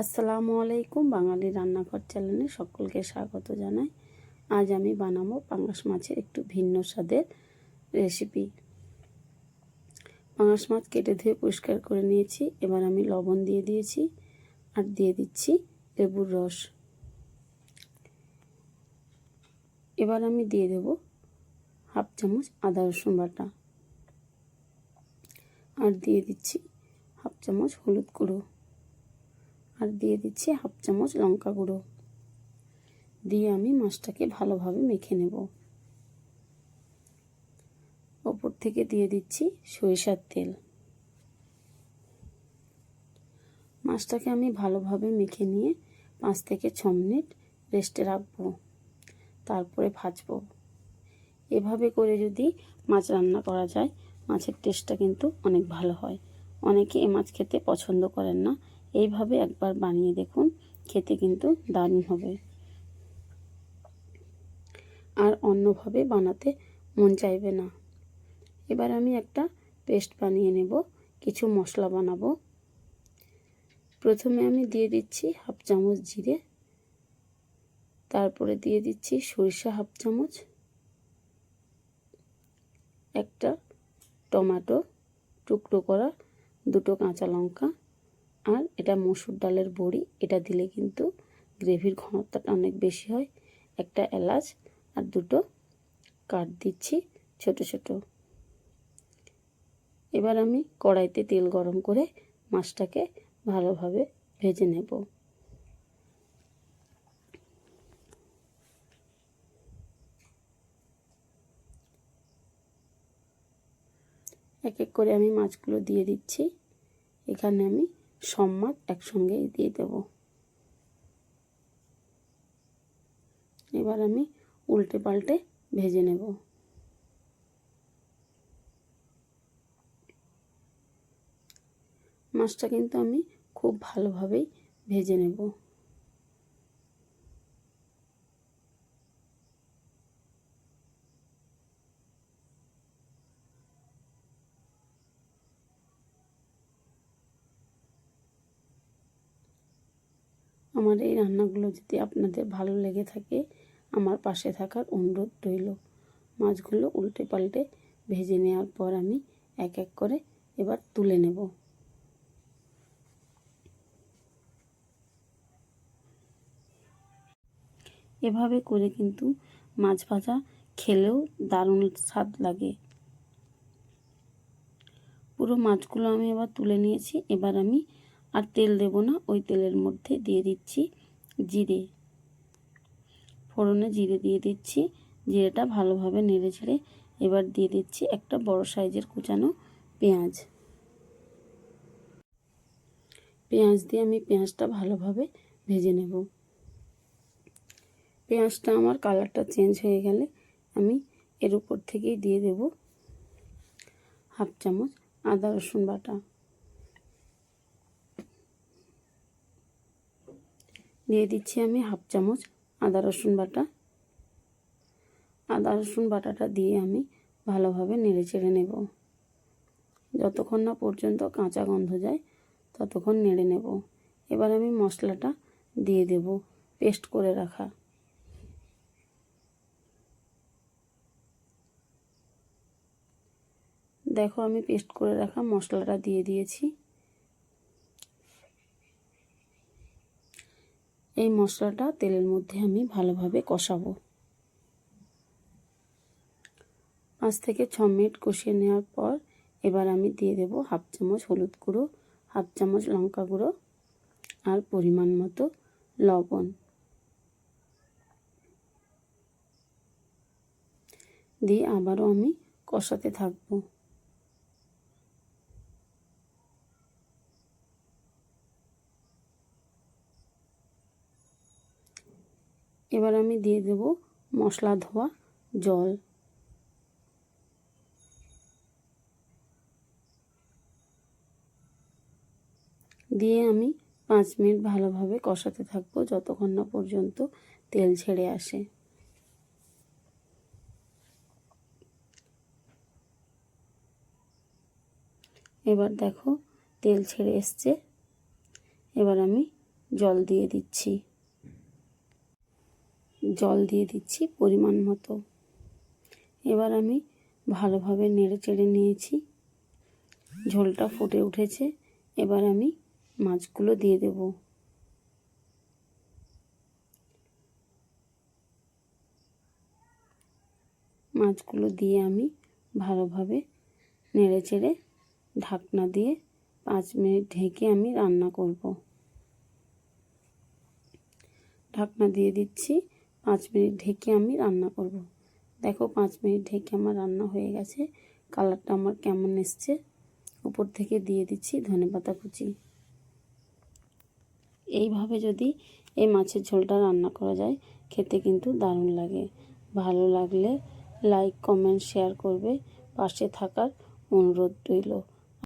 আসসালামু আলাইকুম। বাঙালি রান্নাঘর চ্যানেলে সকলকে স্বাগত জানাই। আজ আমি বানাবো পাঙাশ মাছের একটু ভিন্ন স্বাদের রেসিপি। পাঙাশ মাছ কেটে ধুয়ে পরিষ্কার করে নিয়েছি। এবার আমি লবণ দিয়ে দিয়েছি আর দিয়ে দিচ্ছি লেবুর রস। এবার আমি দিয়ে দেব হাফ চামচ আদা রসুন বাটা আর দিয়ে দিচ্ছি হাফ চামচ হলুদ গুঁড়ো আর দিয়ে দিচ্ছি হাফ চামচ লঙ্কা গুঁড়ো দিয়ে আমি মাছটাকে ভালোভাবে মেখে নেব। ওপর থেকে দিয়ে দিচ্ছি সরিষার তেল। মাছটাকে আমি ভালোভাবে মেখে নিয়ে 5 থেকে 6 মিনিট রেস্টে রাখবো, তারপরে ভাজবো। এভাবে করে যদি মাছ রান্না করা যায় মাছের টেস্টটা কিন্তু অনেক ভালো হয়। অনেকে এই মাছ খেতে পছন্দ করেন না, এইভাবে একবার বানিয়ে দেখুন, খেতে কিন্তু দারুণ হবে। আর অন্যভাবে বানাতে মন চাইবে না। এবার আমি একটা পেস্ট বানিয়ে নেব, কিছু মশলা বানাবো। প্রথমে আমি দিয়ে দিচ্ছি হাফ চামচ জিরে, তারপরে দিয়ে দিচ্ছি সরিষা হাফ চামচ, একটা টমেটো টুকরো করা, 2টো কাঁচা লঙ্কা, আর এটা মসুর ডালের বড়ি। এটা দিলে কিন্তু গ্রেভির ঘনত্বটা অনেক বেশি হয়। একটা এলাচ আর 2টো কাঠ দিচ্ছি ছোট ছোট। এবার আমি কড়াইতে তেল গরম করে মাছটাকে ভালোভাবে ভেজে নেব। এক এক করে আমি মাছগুলো দিয়ে দিচ্ছি। এখানে আমি সব মাছ একসঙ্গেই দিয়ে দেব। এবার আমি উল্টে পাল্টে ভেজে নেব। মাছটা কিন্তু আমি খুব ভালোভাবেই ভেজে নেব। আমার এই রান্নাগুলো যদি আপনাদের ভালো লেগে থাকে, আমার পাশে থাকার অনুরোধ রইল। মাছগুলো উল্টে পাল্টে ভেজে নেওয়ার পর আমি এক এক করে এবার তুলে নেব। এভাবে করে কিন্তু মাছ ভাজা খেলেও দারুণ স্বাদ লাগে। পুরো মাছগুলো আমি এবার তুলে নিয়েছি। এবার আমি আর তেল দেব না, ওই তেলের মধ্যে দিয়ে দিচ্ছি জিরে। ফোড়নে জিরে দিয়ে দিচ্ছি। জিরেটা ভালোভাবে নেড়ে ছেড়ে এবার দিয়ে দিচ্ছি একটা বড় সাইজের কুচানো পেঁয়াজ। পেঁয়াজ দিয়ে আমি পেঁয়াজটা ভালোভাবে ভেজে নেব। পেঁয়াজটা আমার কালারটা চেঞ্জ হয়ে গেলে আমি এর উপর থেকেই দিয়ে দেব হাফ চামচ আদা রসুন বাটা। দিয়ে দিচ্ছি আমি হাফ চামচ আদা রসুন বাটা। আদা রসুন বাটাটা দিয়ে আমি ভালোভাবে নেড়ে চেড়ে নেব। যতক্ষণ না পর্যন্ত কাঁচা গন্ধ যায় ততক্ষণ নেড়ে নেব। এবার আমি মশলাটা দিয়ে দেব, পেস্ট করে রাখা। দেখো আমি পেস্ট করে রাখা মশলাটা দিয়ে দিয়েছি। এই মশলাটা তেলের মধ্যে আমি ভালোভাবে কষাবো। 5 থেকে 6 মিনিট কষিয়ে নেওয়ার পর এবার আমি দিয়ে দেব হাফ চামচ হলুদ গুঁড়ো, হাফ চামচ লঙ্কা গুঁড়ো আর পরিমাণ মতো লবণ দিয়ে আবারও আমি কষাতে থাকবো। এবার আমি দিয়ে দেব মশলা ধোয়া জল। দিয়ে আমি 5 মিনিট ভালোভাবে কষাতে থাকবো যতক্ষণ না পর্যন্ত তেল ছেড়ে আসে। এবার দেখো তেল ছেড়ে এসছে। এবার আমি জল দিয়ে দিচ্ছি পরিমাণ মতো। এবার আমি ভালোভাবে নেড়ে চেড়ে নিয়েছি, ঝোলটা ফুটে উঠেছে। এবার আমি মাছগুলো দিয়ে দেব। মাছগুলো দিয়ে আমি ভালোভাবে নেড়ে চেড়ে ঢাকনা দিয়ে 5 মিনিট ঢেকে আমি রান্না করব। ঢাকনা দিয়ে দিচ্ছি, 5 মিনিট ঢেকে আমি রান্না করব। দেখো 5 মিনিট ঢেকে আমার রান্না হয়ে গেছে। কালারটা আমার কেমন এসছে। উপর থেকে দিয়ে দিচ্ছি ধনেপাতা কুচি। এইভাবে যদি এই মাছের ঝোলটা রান্না করা যায়, খেতে কিন্তু দারুণ লাগে। ভালো লাগলে লাইক, কমেন্ট, শেয়ার করবে। পাশে থাকার অনুরোধ রইল।